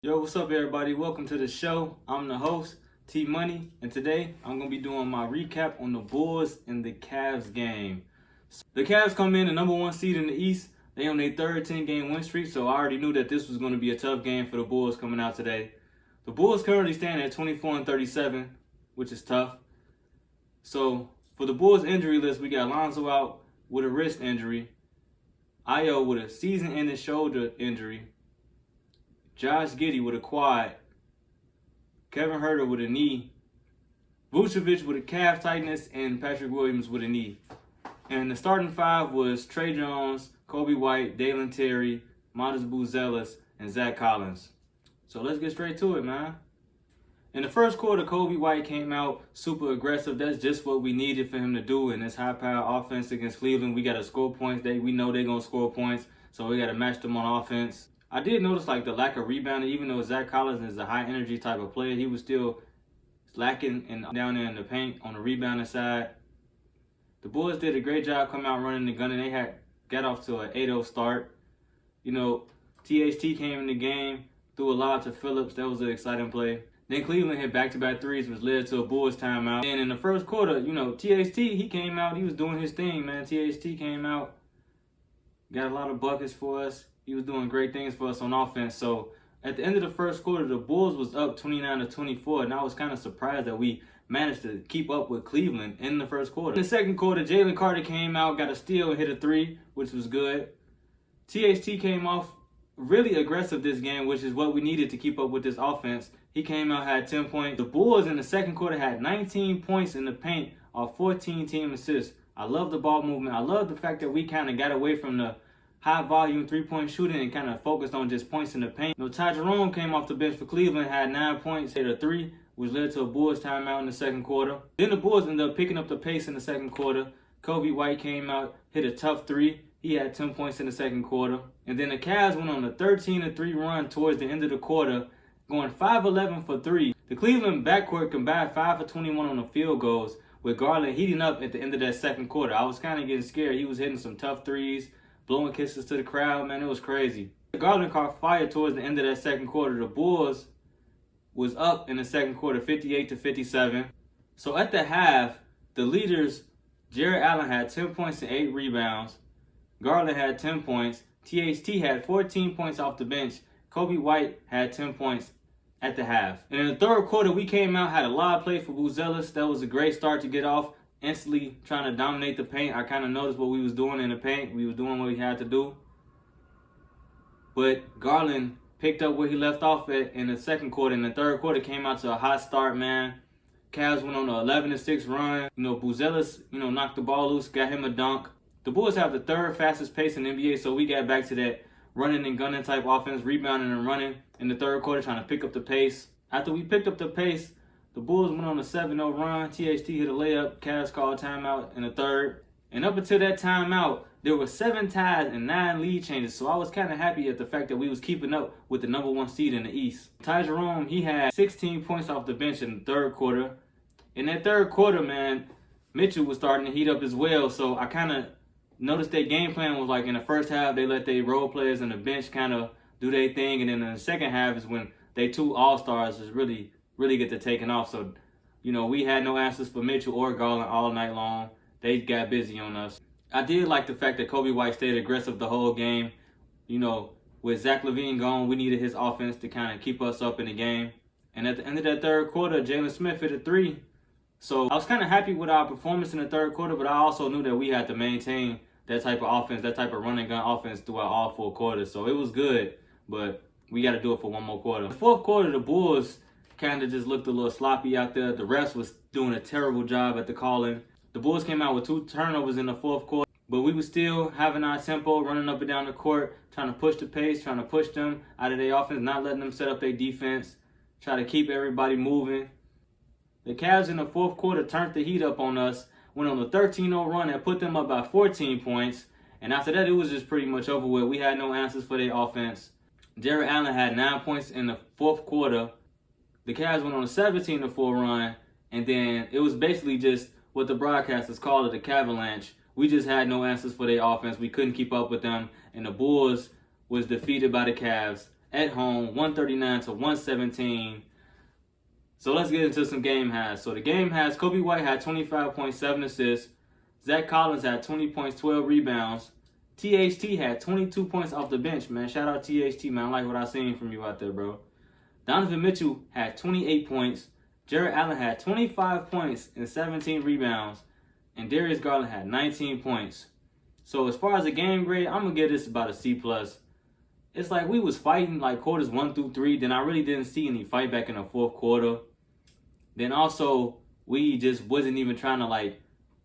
Yo, what's up, everybody? Welcome to the show. I'm the host, T Money, and today I'm going to be doing my recap on the Bulls and the Cavs game. The Cavs come in the number one seed in the East. They on their third 10-game win streak, so I already knew that this was going to be a tough game for the Bulls coming out today. The Bulls currently stand at 24-37, which is tough. So for the Bulls injury list, we got Lonzo out with a wrist injury, Ayo with a season-ending shoulder injury, Josh Giddey with a quad, Kevin Huerter with a knee, Vucevic with a calf tightness, and Patrick Williams with a knee. And the starting five was Tre Jones, Coby White, Dalen Terry, Montes Buzelis, and Zach Collins. So let's get straight to it, man. In the first quarter, Coby White came out super aggressive. That's just what we needed for him to do in this high-power offense against Cleveland. We got to score points. We know they're going to score points, so we got to match them on offense. I did notice the lack of rebounding. Even though Zach Collins is a high-energy type of player, he was still lacking down there in the paint on the rebounding side. The Bulls did a great job coming out running the gun, and they got off to an 8-0 start. THT came in the game, threw a lob to Phillips. That was an exciting play. Then Cleveland hit back-to-back threes, which led to a Bulls timeout. And in the first quarter, THT, he came out. He was doing his thing, man. THT came out, got a lot of buckets for us. He was doing great things for us on offense. So at the end of the first quarter, the Bulls was up 29-24, and I was kind of surprised that we managed to keep up with Cleveland in the first quarter. In the second quarter, Jalen Carter came out, got a steal, and hit a three, which was good. THT came off really aggressive this game, which is what we needed to keep up with this offense. He came out, had 10 points. The Bulls in the second quarter had 19 points in the paint off 14 team assists. I love the ball movement. I love the fact that we kind of got away from the high-volume three-point shooting and kind of focused on just points in the paint. Ty Jerome came off the bench for Cleveland, had 9 points, hit a three, which led to a Bulls timeout in the second quarter. Then the Bulls ended up picking up the pace in the second quarter. Coby White came out, hit a tough three. He had 10 points in the second quarter. And then the Cavs went on a 13-3 run towards the end of the quarter, going 5-11 for three. The Cleveland backcourt combined 5 for 21 on the field goals, with Garland heating up at the end of that second quarter. I was kind of getting scared. He was hitting some tough threes, blowing kisses to the crowd, man. It was crazy. Garland caught fire towards the end of that second quarter. The Bulls was up in the second quarter, 58-57. So at the half, the leaders, Jarrett Allen had 10 points and 8 rebounds. Garland had 10 points. THT had 14 points off the bench. Coby White had 10 points at the half. And in the third quarter, we came out, had a lob play for Buzelis. That was a great start to get off. Instantly trying to dominate the paint. I kind of noticed what we was doing in the paint. We was doing what we had to do. But Garland picked up where he left off at in the second quarter. In the third quarter, came out to a hot start, man. Cavs went on an 11-6 run. Buzelis, knocked the ball loose, got him a dunk. The Bulls have the third fastest pace in the NBA, so we got back to that running and gunning type offense, rebounding and running in the third quarter, trying to pick up the pace. After we picked up the pace, the Bulls went on a 7-0 run. THT hit a layup. Cavs called timeout in the third. And up until that timeout, there were 7 ties and 9 lead changes. So I was kind of happy at the fact that we was keeping up with the number one seed in the East. Ty Jerome, he had 16 points off the bench in the third quarter. In that third quarter, man, Mitchell was starting to heat up as well. So I kind of noticed their game plan was in the first half, they let their role players on the bench kind of do their thing. And then in the second half is when they 2 all-stars just really get to taking off. So, we had no answers for Mitchell or Garland all night long. They got busy on us. I did like the fact that Coby White stayed aggressive the whole game. With Zach LaVine gone, we needed his offense to kind of keep us up in the game. And at the end of that third quarter, Jalen Smith hit a three. So I was kind of happy with our performance in the third quarter, but I also knew that we had to maintain that type of offense, that type of run and gun offense throughout all 4 quarters. So it was good, but we got to do it for one more quarter. The fourth quarter, the Bulls kind of just looked a little sloppy out there. The refs was doing a terrible job at the calling. The Bulls came out with 2 turnovers in the fourth quarter, but we were still having our tempo, running up and down the court, trying to push the pace, trying to push them out of their offense, not letting them set up their defense, try to keep everybody moving. The Cavs in the fourth quarter turned the heat up on us, went on a 13-0 run and put them up by 14 points. And after that, it was just pretty much over with. We had no answers for their offense. Jarrett Allen had 9 points in the fourth quarter. The Cavs went on a 17-4 run. And then it was basically just what the broadcasters called it, the Cavalanche. We just had no answers for their offense. We couldn't keep up with them. And the Bulls was defeated by the Cavs at home, 139 to 117. So let's get into some game highs. So the game highs, Kobe White had 25.7 assists. Zach Collins had 20 points, 12 rebounds. THT had 22 points off the bench, man. Shout out THT, man. I like what I seen from you out there, bro. Donovan Mitchell had 28 points. Jarrett Allen had 25 points and 17 rebounds. And Darius Garland had 19 points. So as far as the game grade, I'm going to give this about a C+. It's like we was fighting like quarters 1 through 3. Then I really didn't see any fight back in the fourth quarter. Then also, we just wasn't even trying to like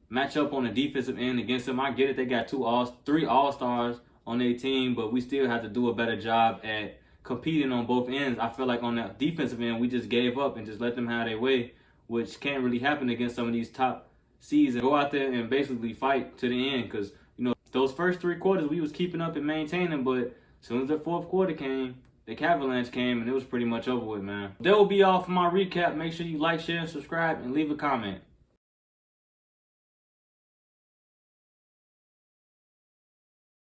match up on the defensive end against them. I get it, they got 3 All-Stars on their team, but we still have to do a better job at competing on both ends. I feel like on the defensive end, we just gave up and just let them have their way, which can't really happen against some of these top seeds. And go out there and basically fight to the end, because you know those first 3 quarters we was keeping up and maintaining, but as soon as the fourth quarter came, the Avalanche came, and it was pretty much over with, man. That will be all for my recap. Make sure you like, share, and subscribe, and leave a comment.